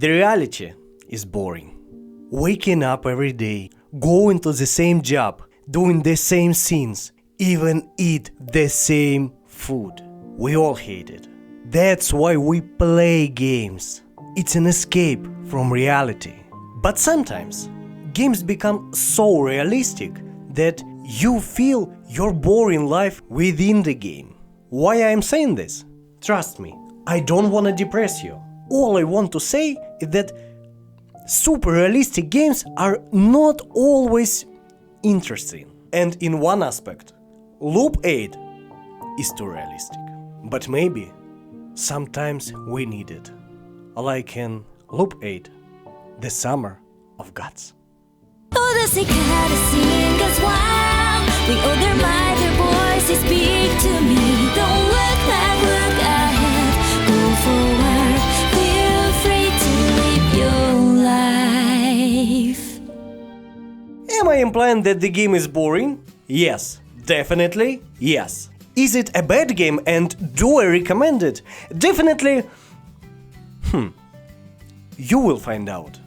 The reality is boring. Waking up every day, going to the same job, doing the same scenes, even eat the same food. We all hate it. That's why we play games. It's an escape from reality. But sometimes games become so realistic that you feel your boring life within the game. Why I'm saying this? Trust me, I don't want to depress you. All I want to say is that super realistic games are not always interesting. And in one aspect, Loop8 is too realistic. But maybe sometimes we need it. Like in Loop8, the Summer of Gods. Oh, the sick had a sing us wild. We owe their mind, their voices speak to me. Don't look back, look ahead. Go forward, feel free to live your life. Am I implying that the game is boring? Yes, definitely yes. Is it a bad game and do I recommend it? Definitely. You will find out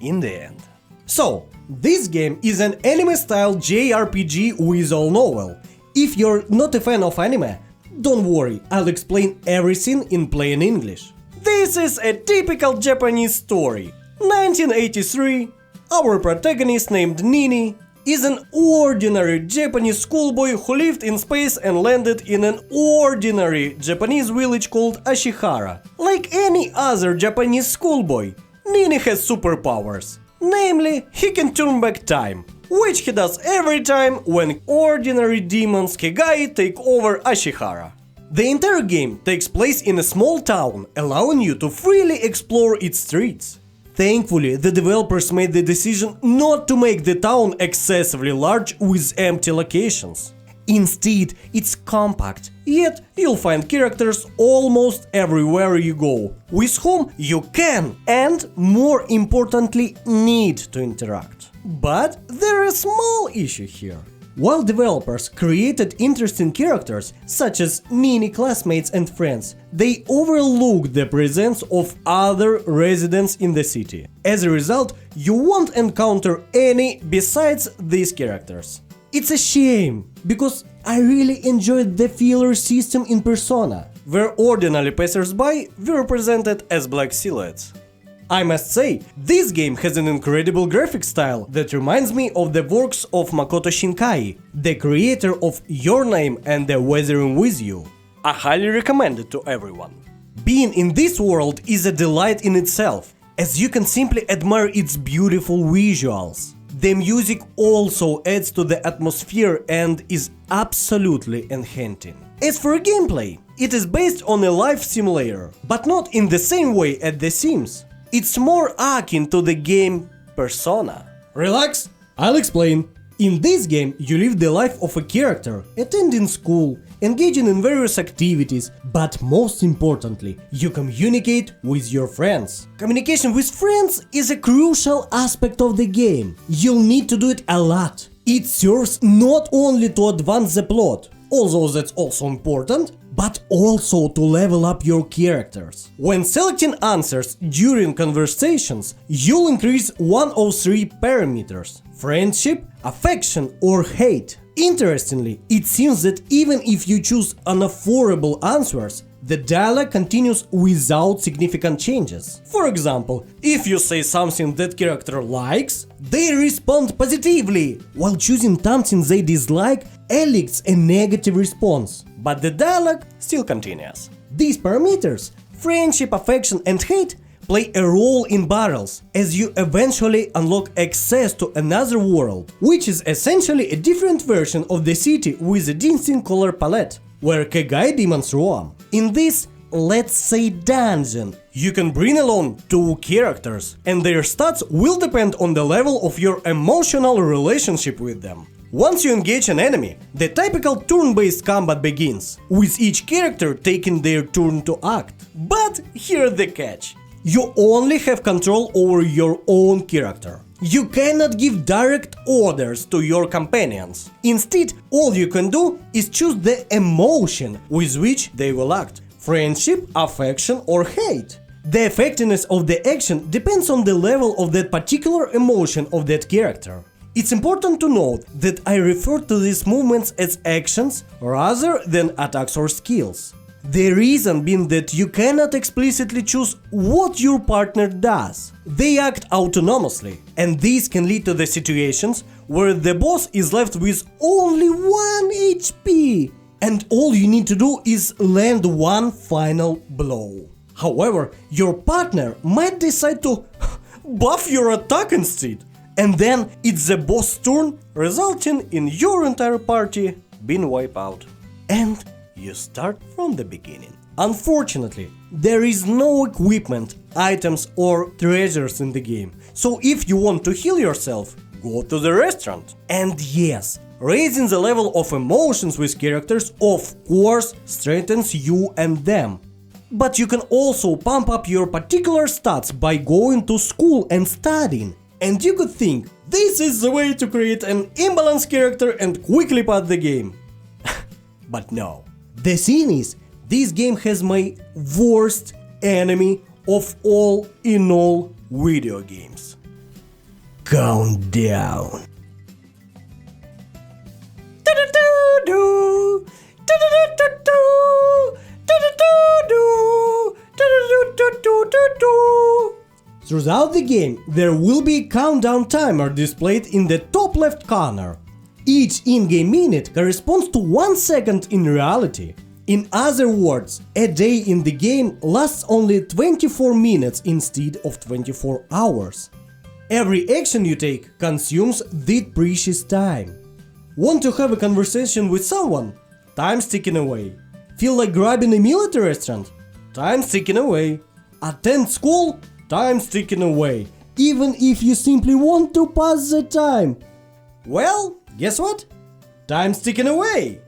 in the end. So, this game is an anime-style JRPG visual novel. If you're not a fan of anime, don't worry, I'll explain everything in plain English. This is a typical Japanese story. 1983, our protagonist named Nini is an ordinary Japanese schoolboy who lived in space and landed in an ordinary Japanese village called Ashihara. Like any other Japanese schoolboy, Nini has superpowers. Namely, he can turn back time, which he does every time when ordinary demons Kegai take over Ashihara. The entire game takes place in a small town, allowing you to freely explore its streets. Thankfully, the developers made the decision not to make the town excessively large with empty locations. Instead, it's compact, yet you'll find characters almost everywhere you go, with whom you can and, more importantly, need to interact. But there is a small issue here. While developers created interesting characters, such as Nini classmates and friends, they overlooked the presence of other residents in the city. As a result, you won't encounter any besides these characters. It's a shame, because I really enjoyed the filler system in Persona, where ordinary passers-by were represented as black silhouettes. I must say, this game has an incredible graphic style that reminds me of the works of Makoto Shinkai, the creator of Your Name and The Weathering With You. I highly recommend it to everyone. Being in this world is a delight in itself, as you can simply admire its beautiful visuals. The music also adds to the atmosphere and is absolutely enchanting. As for gameplay, it is based on a life simulator, but not in the same way as The Sims. It's more akin to the game Persona. Relax, I'll explain. In this game, you live the life of a character, attending school, engaging in various activities, but most importantly, you communicate with your friends. Communication with friends is a crucial aspect of the game. You'll need to do it a lot. It serves not only to advance the plot, although that's also important, but also to level up your characters. When selecting answers during conversations, you'll increase one of three parameters: friendship, affection or hate. Interestingly, it seems that even if you choose unaffordable answers, the dialogue continues without significant changes. For example, if you say something that character likes, they respond positively, while choosing something they dislike elicits a negative response. But the dialogue still continues. These parameters, friendship, affection and hate, play a role in battles, as you eventually unlock access to another world, which is essentially a different version of the city with a distinct color palette, where Kegai demons roam. In this, let's say dungeon, you can bring along two characters, and their stats will depend on the level of your emotional relationship with them. Once you engage an enemy, the typical turn-based combat begins, with each character taking their turn to act. But here's the catch. You only have control over your own character. You cannot give direct orders to your companions. Instead, all you can do is choose the emotion with which they will act: friendship, affection or hate. The effectiveness of the action depends on the level of that particular emotion of that character. It's important to note that I refer to these movements as actions rather than attacks or skills. The reason being that you cannot explicitly choose what your partner does. They act autonomously, and these can lead to the situations where the boss is left with only 1 HP, and all you need to do is land one final blow. However, your partner might decide to buff your attack instead, and then it's the boss' turn, resulting in your entire party being wiped out. And you start from the beginning. Unfortunately, there is no equipment, items or treasures in the game, so if you want to heal yourself, go to the restaurant. And yes, raising the level of emotions with characters of course strengthens you and them. But you can also pump up your particular stats by going to school and studying. And you could think, this is the way to create an imbalanced character and quickly pass the game. But no. The thing is, this game has my worst enemy of all in all video games. Countdown. Throughout the game, there will be a countdown timer displayed in the top left corner. Each in-game minute corresponds to 1 second in reality. In other words, a day in the game lasts only 24 minutes instead of 24 hours. Every action you take consumes that precious time. Want to have a conversation with someone? Time's ticking away. Feel like grabbing a meal at a restaurant? Time's ticking away. Attend school? Time's ticking away. Even if you simply want to pass the time. Well, guess what? Time's ticking away.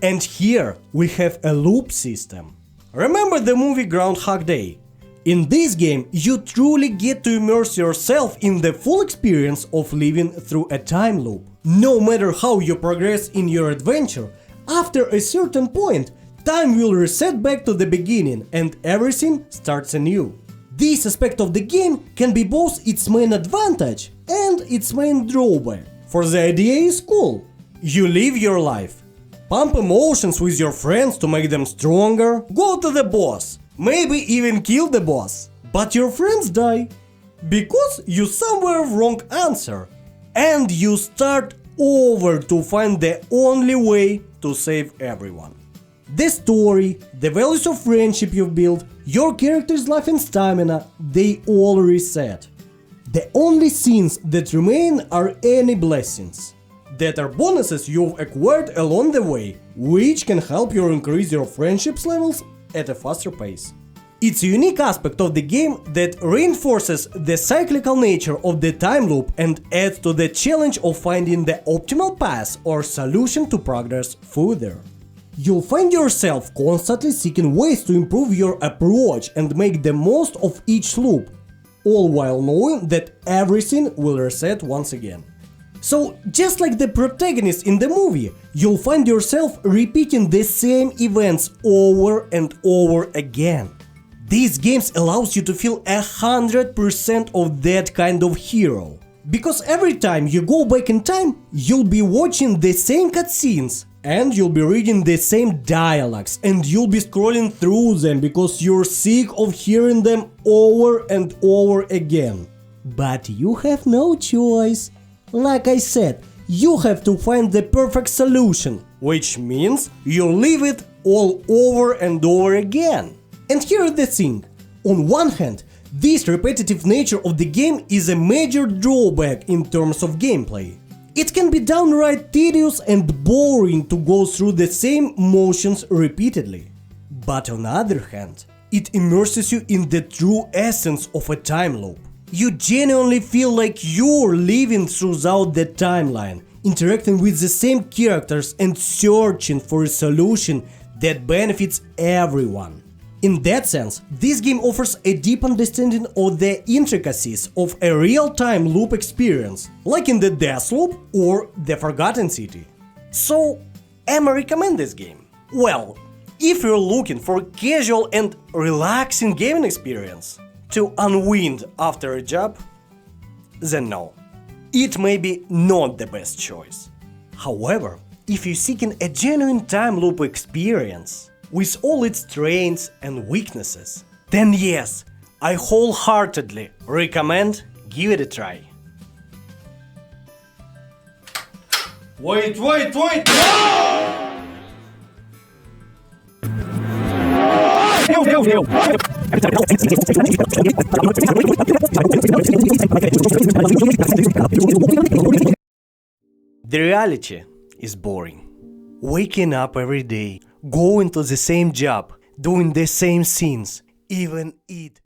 And here we have a loop system. Remember the movie Groundhog Day? In this game, you truly get to immerse yourself in the full experience of living through a time loop. No matter how you progress in your adventure, after a certain point, time will reset back to the beginning and everything starts anew. This aspect of the game can be both its main advantage and its main drawback. For the idea is cool. You live your life. Pump emotions with your friends to make them stronger. Go to the boss. Maybe even kill the boss. But your friends die. Because you somewhere wrong answer. And you start over to find the only way to save everyone. The story, the values of friendship you've built, your character's life and stamina, they all reset. The only things that remain are any blessings. That are bonuses you've acquired along the way, which can help you increase your friendships levels at a faster pace. It's a unique aspect of the game that reinforces the cyclical nature of the time loop and adds to the challenge of finding the optimal path or solution to progress further. You'll find yourself constantly seeking ways to improve your approach and make the most of each loop, all while knowing that everything will reset once again. So, just like the protagonist in the movie, you'll find yourself repeating the same events over and over again. These games allows you to feel 100% of that kind of hero. Because every time you go back in time, you'll be watching the same cutscenes, and you'll be reading the same dialogues, and you'll be scrolling through them because you're sick of hearing them over and over again. But you have no choice. Like I said, you have to find the perfect solution, which means you leave it all over and over again. And here's the thing. On one hand, this repetitive nature of the game is a major drawback in terms of gameplay. It can be downright tedious and boring to go through the same motions repeatedly. But on the other hand, it immerses you in the true essence of a time loop. You genuinely feel like you're living throughout the timeline, interacting with the same characters and searching for a solution that benefits everyone. In that sense, this game offers a deep understanding of the intricacies of a real-time loop experience, like in the Death Loop or the Forgotten City. So, am I recommend this game? Well, If you're looking for a casual and relaxing gaming experience to unwind after a job, then no. It may be not the best choice. However, if you're seeking a genuine time loop experience with all its strengths and weaknesses, then yes, I wholeheartedly recommend give it a try. Wait! The reality is boring. Waking up every day, going to the same job, doing the same things, even eat